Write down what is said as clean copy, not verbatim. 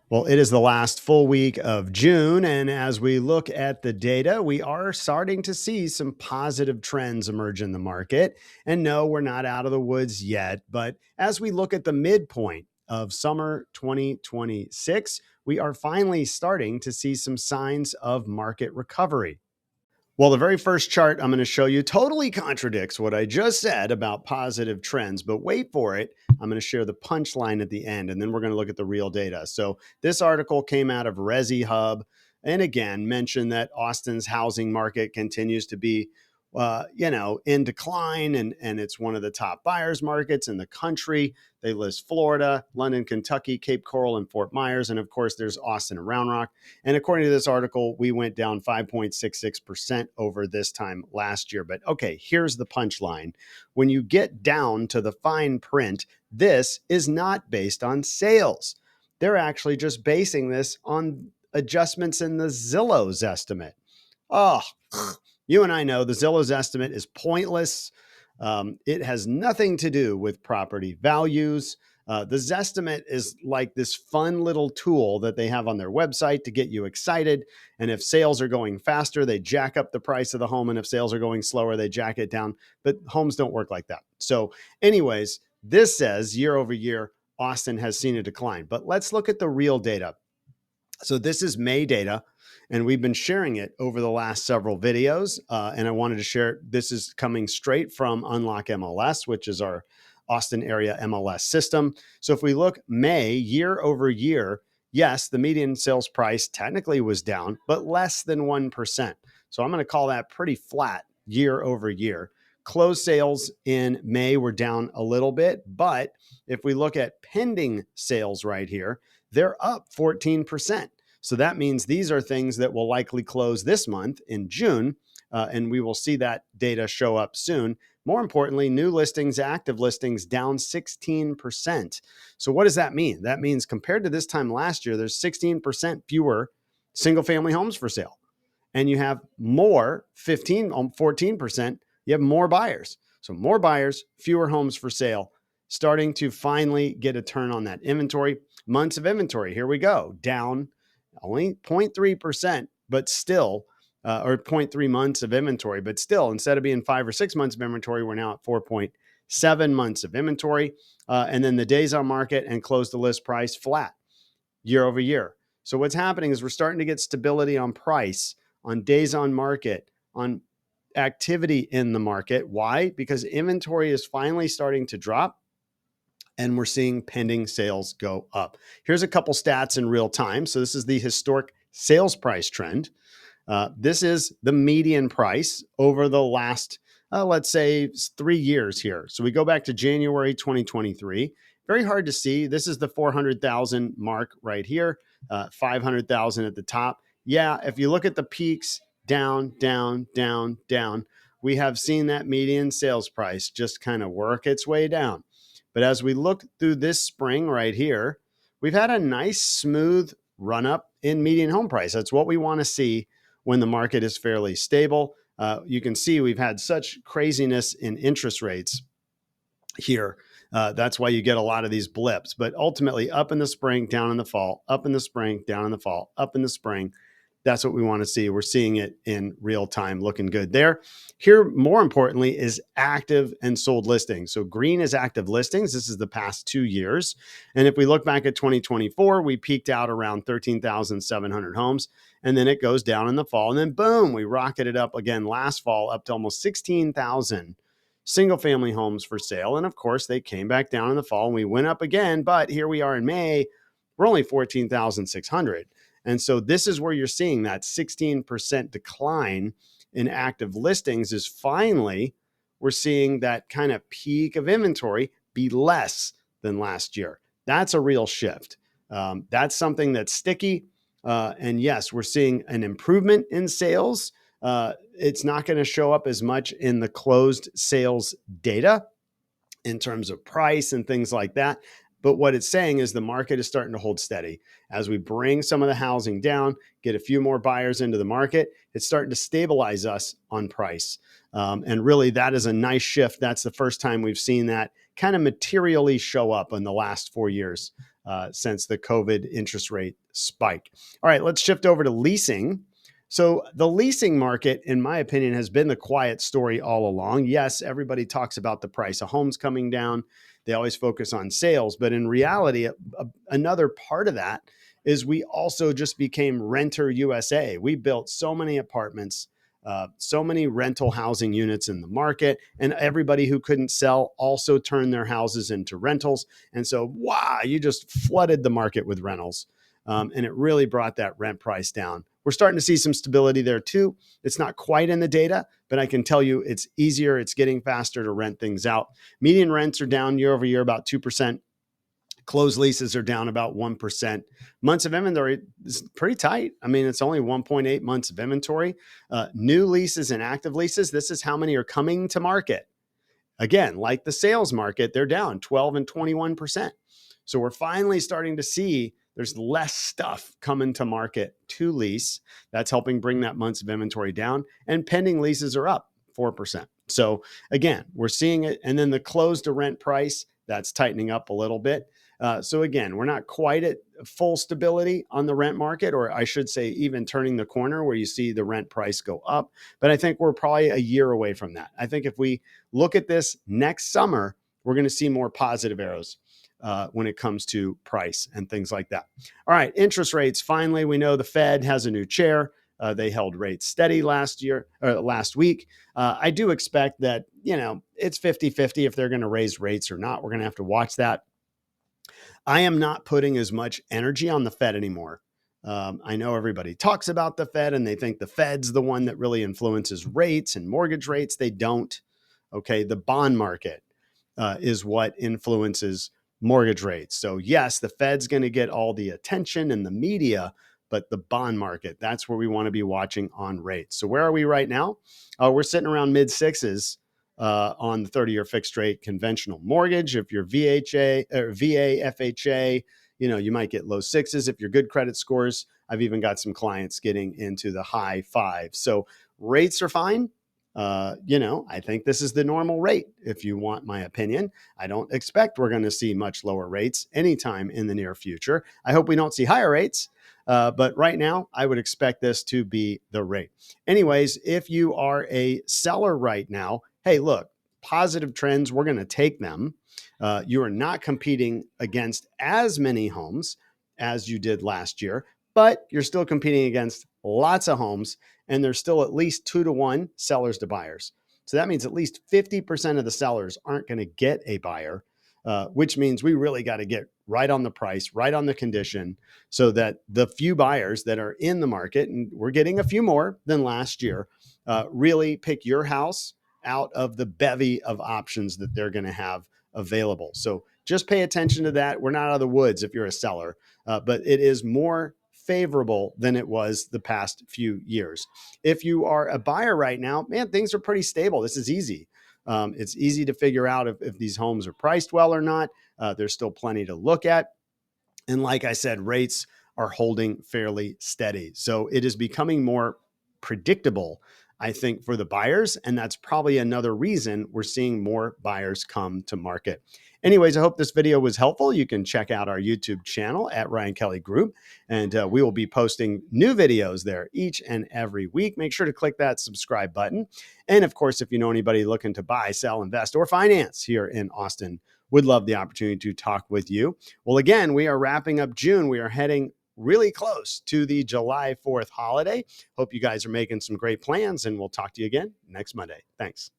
Well, it is the last full week of June, and as we look at the data, we are starting to see some positive trends emerge in the market. And no, we're not out of the woods yet, but as we look at the midpoint of summer 2026, we are finally starting to see some signs of market recovery. Well, the very first chart I'm going to show you totally contradicts what I just said about positive trends, but wait for it. I'm going to share the punchline at the end, and then we're going to look at the real data. So, this article came out of Resi Hub, and again mentioned that Austin's housing market continues to be, in decline, and it's one of the top buyers markets in the country. They list Florida, London, Kentucky, Cape Coral, and Fort Myers, and of course, there's Austin and Round Rock. And according to this article, we went down 5.66% over this time last year. But okay, here's the punchline. When you get down to the fine print, this is not based on sales. They're actually just basing this on adjustments in the Zillow's estimate. Oh, you and I know the Zillow's estimate is pointless. It has nothing to do with property values. The Zestimate is like this fun little tool that they have on their website to get you excited. And if sales are going faster, they jack up the price of the home. And if sales are going slower, they jack it down. But homes don't work like that. So, anyways, this says year over year, Austin has seen a decline. But let's look at the real data. So this is May data, and we've been sharing it over the last several videos. And I wanted to share, this is coming straight from Unlock MLS, which is our Austin area MLS system. So if we look May year over year, yes, the median sales price technically was down, but less than 1%. So I'm going to call that pretty flat year over year. Closed sales in May were down a little bit, but if we look at pending sales right here, they're up 14%. So that means these are things that will likely close this month in June, and we will see that data show up soon. More importantly, new listings, active listings down 16%. So what does that mean? That means compared to this time last year, there's 16% fewer single family homes for sale. And you have more, 14%, you have more buyers. So more buyers, fewer homes for sale, starting to finally get a turn on that inventory. Months of inventory, here we go, down only 0.3%, but still, or 0.3 months of inventory, but still, instead of being 5 or 6 months of inventory, we're now at 4.7 months of inventory. And then the days on market and close the list price flat year over year. So what's happening is we're starting to get stability on price, on days on market, on activity in the market. Why? Because inventory is finally starting to drop, and we're seeing pending sales go up. Here's a couple stats in real time. So this is the historic sales price trend. This is the median price over the last, let's say, 3 years here. So we go back to January 2023. Very hard to see. This is the 400,000 mark right here, 500,000 at the top. Yeah, if you look at the peaks, down, down, down, down, we have seen that median sales price just kind of work its way down. But as we look through this spring right here, we've had a nice smooth run up in median home price. That's what we want to see when the market is fairly stable. You can see we've had such craziness in interest rates here. That's why you get a lot of these blips. But ultimately, up in the spring, down in the fall, up in the spring, down in the fall, up in the spring. That's what we want to see. We're seeing it in real time, looking good there. Here, more importantly, is active and sold listings. So green is active listings. This is the past 2 years. And if we look back at 2024, we peaked out around 13,700 homes. And then it goes down in the fall. And then boom, we rocketed up again last fall up to almost 16,000 single family homes for sale. And of course, they came back down in the fall and we went up again. But here we are in May, we're only 14,600. And so this is where you're seeing that 16% decline in active listings is finally, we're seeing that kind of peak of inventory be less than last year. That's a real shift. That's something that's sticky. And yes, we're seeing an improvement in sales. It's not going to show up as much in the closed sales data in terms of price and things like that. But what it's saying is the market is starting to hold steady. As we bring some of the housing down, get a few more buyers into the market, it's starting to stabilize us on price. And really, that is a nice shift. That's the first time we've seen that kind of materially show up in the last 4 years since the COVID interest rate spike. All right, let's shift over to leasing. So the leasing market, in my opinion, has been the quiet story all along. Yes, everybody talks about the price of homes coming down. They always focus on sales, but in reality, another part of that is we also just became Renter USA. We built so many apartments, so many rental housing units in the market, and everybody who couldn't sell also turned their houses into rentals. And so, wow, you just flooded the market with rentals. And it really brought that rent price down. We're starting to see some stability there too. It's not quite in the data, but I can tell you it's easier. It's getting faster to rent things out. Median rents are down year over year about 2%. Closed leases are down about 1%. Months of inventory is pretty tight. I mean, it's only 1.8 months of inventory. New leases and active leases, this is how many are coming to market. Again, like the sales market, they're down 12 and 21%. So we're finally starting to see there's less stuff coming to market to lease. That's helping bring that months of inventory down. And pending leases are up 4%. So again, we're seeing it. And then the close to rent price, that's tightening up a little bit. So again, we're not quite at full stability on the rent market, or I should say even turning the corner where you see the rent price go up. But I think we're probably a year away from that. I think if we look at this next summer, we're going to see more positive arrows when it comes to price and things like that. All right, interest rates. Finally, we know the Fed has a new chair. They held rates steady last week. I do expect that, it's 50-50 if they're going to raise rates or not. We're going to have to watch that. I am not putting as much energy on the Fed anymore. I know everybody talks about the Fed and they think the Fed's the one that really influences rates and mortgage rates. They don't. Okay, the bond market is what influences mortgage rates. So yes, the Fed's going to get all the attention in the media, but the bond market, that's where we want to be watching on rates. So where are we right now? We're sitting around mid sixes on the 30-year fixed rate conventional mortgage. If you're VHA or VA, FHA, you might get low sixes. If you're good credit scores, I've even got some clients getting into the high fives. So rates are fine. I think this is the normal rate. If you want my opinion, I don't expect we're going to see much lower rates anytime in the near future. I hope we don't see higher rates. But right now, I would expect this to be the rate. Anyways, if you are a seller right now, hey, look, positive trends, we're going to take them. You are not competing against as many homes as you did last year, but you're still competing against lots of homes, and there's still at least 2-to-1 sellers to buyers. So that means at least 50% of the sellers aren't going to get a buyer, which means we really got to get right on the price, right on the condition, so that the few buyers that are in the market, and we're getting a few more than last year, really pick your house out of the bevy of options that they're going to have available. So just pay attention to that. We're not out of the woods if you're a seller, but it is more favorable than it was the past few years. If you are a buyer right now, man, things are pretty stable. This is easy. It's easy to figure out if these homes are priced well or not. There's still plenty to look at. And like I said, rates are holding fairly steady. So it is becoming more predictable, I think, for the buyers. And that's probably another reason we're seeing more buyers come to market. Anyways, I hope this video was helpful. You can check out our YouTube channel at Ryan Kelly Group, and we will be posting new videos there each and every week. Make sure to click that subscribe button. And of course, if you know anybody looking to buy, sell, invest, or finance here in Austin, would love the opportunity to talk with you. Well, again, we are wrapping up June. We are heading really close to the July 4th holiday. Hope you guys are making some great plans, and we'll talk to you again next Monday. Thanks.